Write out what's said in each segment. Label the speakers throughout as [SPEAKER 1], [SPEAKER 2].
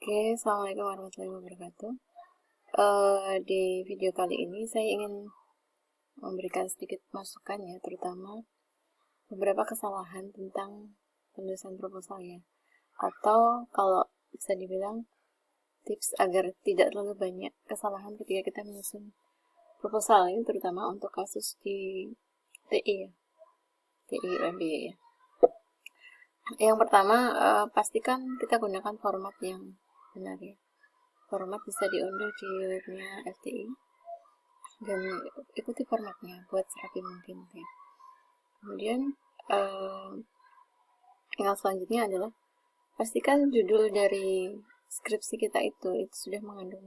[SPEAKER 1] Oke, Assalamualaikum warahmatullahi wabarakatuh. Di video kali ini saya ingin memberikan sedikit masukan ya, terutama beberapa kesalahan tentang penulisan proposal ya. Atau kalau bisa dibilang tips agar tidak terlalu banyak kesalahan ketika kita menyusun proposal ini, terutama untuk kasus di TI ya, TI UMB ya. Yang pertama, pastikan kita gunakan format yang benar ya. Format bisa diunduh di webnya FTI dan ikuti formatnya buat serapi mungkin ya. Kemudian yang selanjutnya adalah pastikan judul dari skripsi kita itu sudah mengandung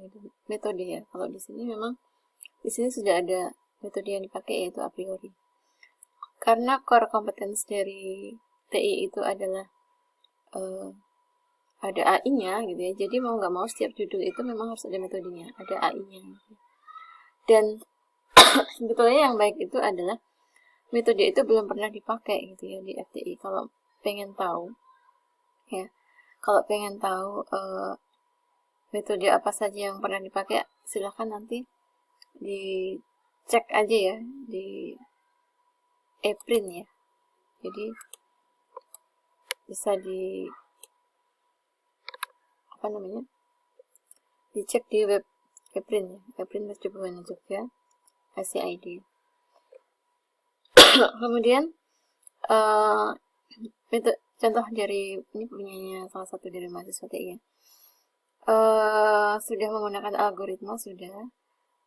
[SPEAKER 1] metode ya. Kalau di sini memang di sini sudah ada metode yang dipakai, yaitu a priori. Karena core competence dari TI itu adalah ada AI-nya gitu ya. Jadi mau nggak mau setiap judul itu memang harus ada metodenya, ada AI-nya. Dan sebetulnya yang baik itu adalah metode itu belum pernah dipakai gitu ya di FTI. Kalau pengen tahu ya, kalau pengen tahu metode apa saja yang pernah dipakai, silahkan nanti dicek aja ya di ePrint ya. Jadi bisa dicek di web ePrint ya, ePrint Percobaan Jogja SCID. Kemudian contoh dari ini punyanya salah satu dari mahasiswa TI ya. Sudah menggunakan algoritma sudah.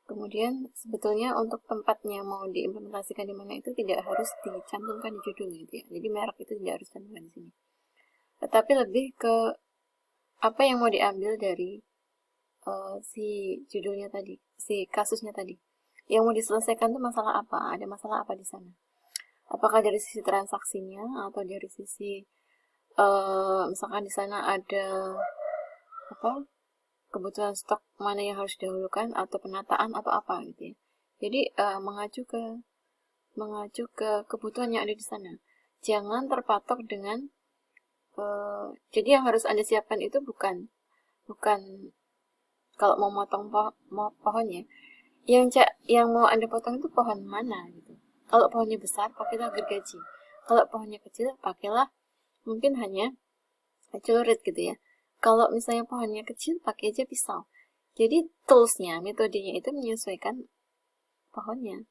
[SPEAKER 1] Kemudian sebetulnya untuk tempatnya mau diimplementasikan di mana itu tidak harus dicantumkan di judul gitu ya. Jadi merek itu tidak harus dicantumkan di sini. Tetapi lebih ke apa yang mau diambil dari si judulnya tadi, si kasusnya tadi. Yang mau diselesaikan itu masalah apa? Ada masalah apa di sana? Apakah dari sisi transaksinya atau dari sisi misalkan di sana ada kebutuhan stok mana yang harus didahulukan atau penataan atau apa gitu ya. Jadi mengacu ke kebutuhan yang ada di sana. Jangan terpatok dengan jadi yang harus Anda siapkan itu bukan kalau mau motong pohonnya. Yang mau Anda potong itu pohon mana gitu. Kalau pohonnya besar, pakailah gergaji. Kalau pohonnya kecil, pakailah mungkin hanya celurit gitu ya. Kalau misalnya pohonnya kecil, pakai aja pisau. Jadi toolsnya, metodenya itu menyesuaikan pohonnya.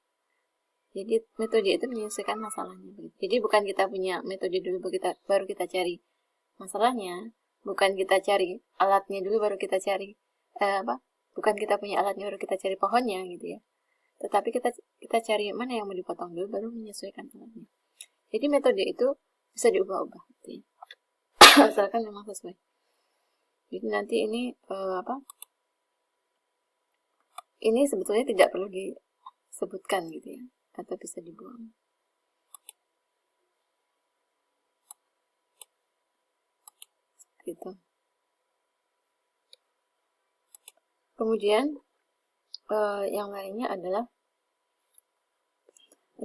[SPEAKER 1] Jadi metode itu menyesuaikan masalahnya. Jadi bukan kita punya metode dulu baru kita cari masalahnya. Bukan kita cari alatnya dulu baru kita cari bukan kita punya alatnya baru kita cari pohonnya gitu ya. Tetapi kita cari mana yang mau dipotong dulu baru menyesuaikan alatnya. Jadi metode itu bisa diubah-ubah gitu ya. Asalkan memang sesuai. Jadi nanti ini ini sebetulnya tidak perlu disebutkan gitu ya, atau bisa dibuang. Gitu. Kemudian yang lainnya adalah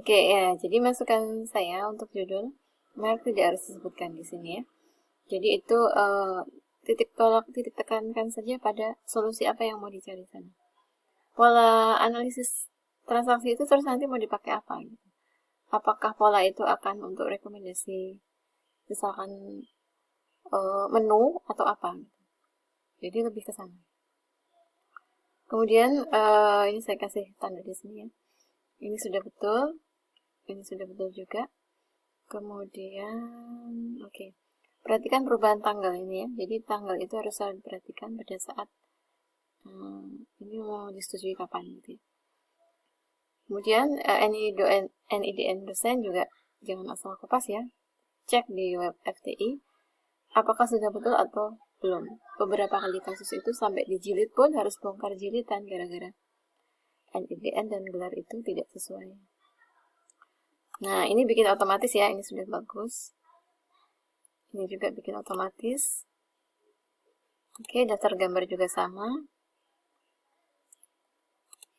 [SPEAKER 1] ya, jadi masukan saya untuk judul merek tidak harus disebutkan di sini ya. Jadi itu titik tekankan saja pada solusi apa yang mau dicari sana. Pola analisis transaksi itu terus nanti mau dipakai apa gitu. Apakah pola itu akan untuk rekomendasi misalkan menu atau apa gitu. Jadi lebih ke sana. Kemudian ini saya kasih tanda di sini ya. Ini sudah betul. Ini sudah betul juga. Kemudian perhatikan perubahan tanggal ini ya. Jadi tanggal itu harus selalu diperhatikan pada saat ini mau disetujui kapan gitu ya. Kemudian NIDN dosen juga jangan asal kopas ya. Cek di web FTI apakah sudah betul atau belum. Beberapa kali kasus itu sampai dijilid pun harus bongkar jilidan gara-gara NIDN dan gelar itu tidak sesuai. Nah, ini bikin otomatis ya, ini sudah bagus. Ini juga bikin otomatis. Oke, daftar gambar juga sama.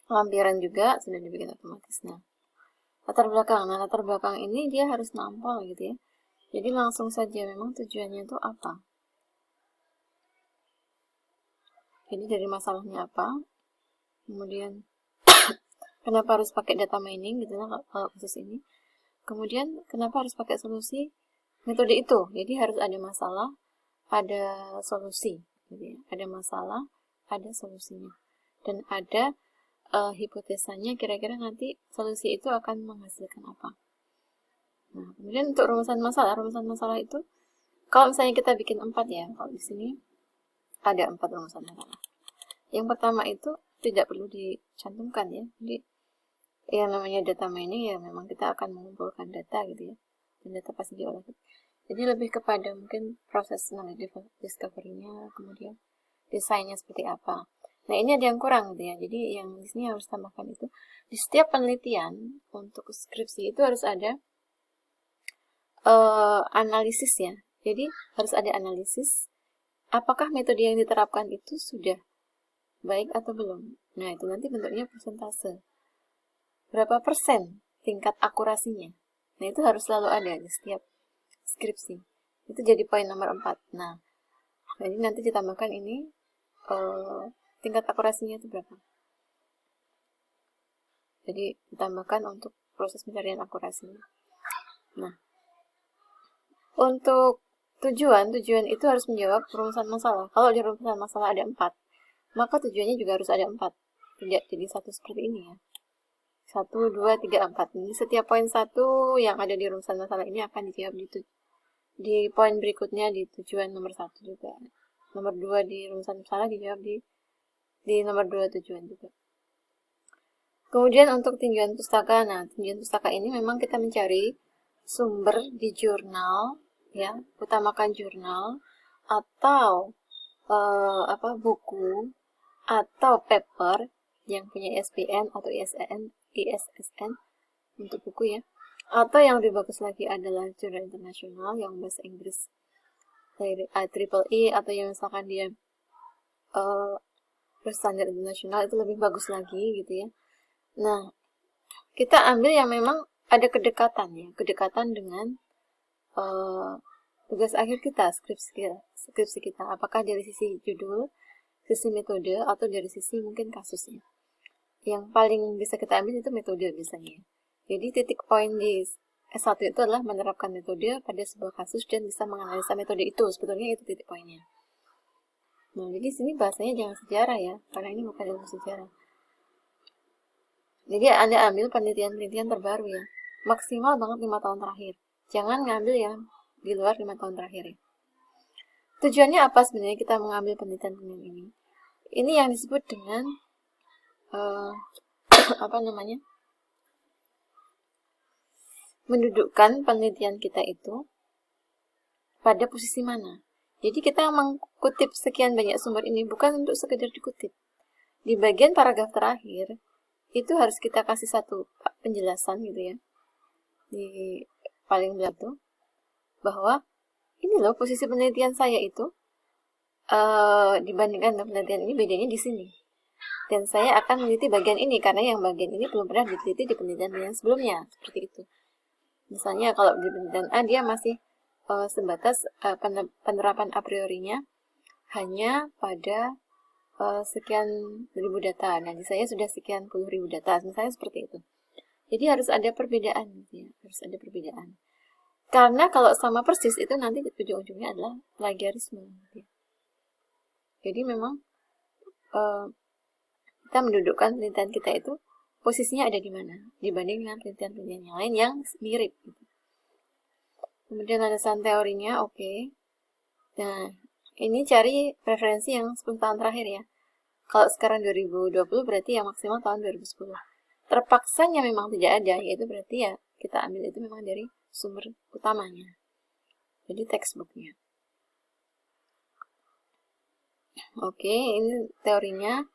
[SPEAKER 1] Lampiran juga sudah dibikin otomatis. Nah, latar belakang ini dia harus nampol gitu ya. Jadi langsung saja memang tujuannya itu apa. Jadi dari masalahnya apa, kemudian kenapa harus pakai data mining gitu lah kalau kasus ini. Kemudian kenapa harus pakai solusi metode itu. Jadi harus ada masalah, ada solusi gitu ya. Ada masalah, ada solusinya. Dan ada hipotesanya kira-kira nanti solusi itu akan menghasilkan apa. Nah, kemudian untuk rumusan masalah itu kalau misalnya kita bikin 4 ya, kalau di sini ada 4 rumusan masalah. Yang pertama itu tidak perlu dicantumkan ya. Jadi yang namanya data mining ya memang kita akan mengumpulkan data gitu ya. Dan data pasti diolah. Jadi lebih kepada mungkin proses knowledge discovery-nya, kemudian desainnya seperti apa. Nah, ini ada yang kurang gitu ya. Jadi yang di sini harus tambahkan itu. Di setiap penelitian untuk skripsi itu harus ada analisis ya. Jadi harus ada analisis apakah metode yang diterapkan itu sudah baik atau belum. Nah, itu nanti bentuknya persentase. Berapa persen tingkat akurasinya. Nah, itu harus selalu ada di setiap skripsi. Itu jadi poin nomor 4. Nah, jadi nanti ditambahkan ini tingkat akurasinya itu berapa. Jadi ditambahkan untuk proses pencarian akurasinya. Nah, untuk tujuan itu harus menjawab rumusan masalah. Kalau di rumusan masalah ada 4, maka tujuannya juga harus ada 4. Tidak jadi satu seperti ini ya. 1, 2, 3, 4. Ini setiap poin 1 yang ada di rumusan masalah ini akan dijawab di poin berikutnya di tujuan nomor 1 juga. Nomor 2 di rumusan masalah dijawab di nomor 2 tujuan juga. Kemudian untuk tinjauan pustaka. Nah, tinjauan pustaka ini memang kita mencari sumber di jurnal ya, utamakan jurnal atau buku atau paper yang punya ISBN atau ISSN untuk buku ya. Atau yang lebih bagus lagi adalah jurnal internasional yang bahasa Inggris dari IEEE atau yang misalkan dia berstandar internasional, itu lebih bagus lagi gitu ya. Nah, kita ambil yang memang ada kedekatan ya, kedekatan dengan tugas akhir kita, skripsi kita. Apakah dari sisi judul, sisi metode, atau dari sisi mungkin kasusnya. Yang paling bisa kita ambil itu metode biasanya. Jadi titik poin di S1 itu adalah menerapkan metode pada sebuah kasus dan bisa menganalisa metode itu. Sebetulnya itu titik poinnya. Nah, jadi sini bahasanya jangan sejarah ya, karena ini bukan ilmu sejarah. Jadi Anda ambil penelitian-penelitian terbaru ya. Maksimal banget 5 tahun terakhir. Jangan ngambil yang di luar 5 tahun terakhir ya. Tujuannya apa sebenarnya kita mengambil penelitian-penelitian ini? Ini yang disebut dengan mendudukkan penelitian kita itu pada posisi mana. Jadi kita mengkutip sekian banyak sumber ini bukan untuk sekedar dikutip. Di bagian paragraf terakhir itu harus kita kasih satu penjelasan gitu ya. Di paling belakang bahwa ini loh posisi penelitian saya itu dibandingkan dengan penelitian ini bedanya di sini. Dan saya akan meneliti bagian ini karena yang bagian ini belum pernah diteliti di penelitian yang sebelumnya, seperti itu. Misalnya kalau di penelitian A dia masih sebatas penerapan a priorinya hanya pada sekian ribu data. Nah, di saya sudah sekian puluh ribu data, misalnya seperti itu. Jadi harus ada perbedaan, gitu ya. Harus ada perbedaan. Karena kalau sama persis itu nanti ujung-ujungnya adalah plagiarisme. Gitu ya. Jadi memang kita mendudukkan penelitian kita itu posisinya ada di mana dibanding dengan penelitian-penelitian yang lain yang mirip. Gitu. Kemudian landasan teorinya, oke. Nah, ini cari referensi yang 10 tahun terakhir ya. Kalau sekarang 2020 berarti yang maksimal tahun 2010. Terpaksanya memang tidak ada, yaitu berarti ya kita ambil itu memang dari sumber utamanya. Jadi textbooknya. Oke, ini teorinya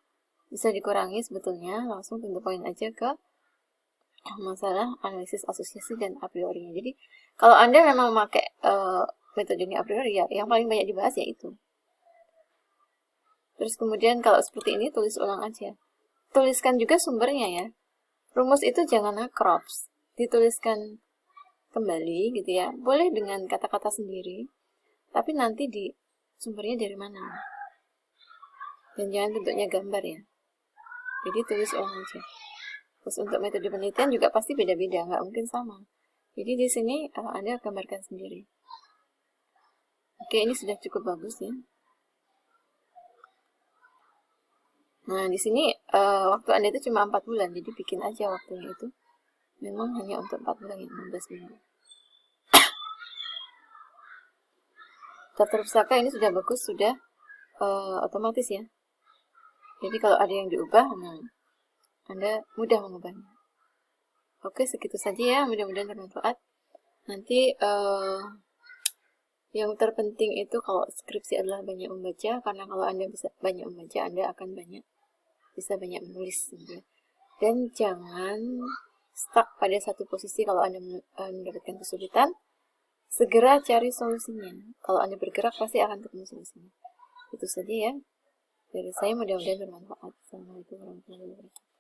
[SPEAKER 1] bisa dikurangi sebetulnya, langsung pintu poin aja ke masalah analisis asosiasi dan a priori. Jadi kalau Anda memang memakai metodenya a priori ya, yang paling banyak dibahas ya itu. Terus kemudian kalau seperti ini tulis ulang aja. Tuliskan juga sumbernya ya. Rumus itu jangan acrops, dituliskan kembali gitu ya. Boleh dengan kata-kata sendiri, tapi nanti di sumbernya dari mana. Dan jangan bentuknya gambar ya. Jadi tulis ulang aja. Terus untuk metode penelitian juga pasti beda-beda, nggak mungkin sama. Jadi di sini Anda gambarkan sendiri. Oke, ini sudah cukup bagus ya. Nah, di sini waktu Anda itu cuma 4 bulan, jadi bikin aja waktunya itu. Memang hanya untuk 4 bulan ya, 16 minggu. Daftar pustaka ini sudah bagus, sudah otomatis ya. Jadi kalau ada yang diubah, nah Anda mudah mengubahnya. Oke, segitu saja ya, mudah-mudahan bermanfaat. Nanti yang terpenting itu kalau skripsi adalah banyak membaca, karena kalau Anda bisa banyak membaca, Anda akan bisa banyak menulis gitu. Dan jangan stuck pada satu posisi. Kalau Anda mendapatkan kesulitan, segera cari solusinya. Kalau Anda bergerak, pasti akan ketemu solusinya. Itu saja ya dari saya, mudah-mudahan bermanfaat. Assalamualaikum warahmatullahi wabarakatuh.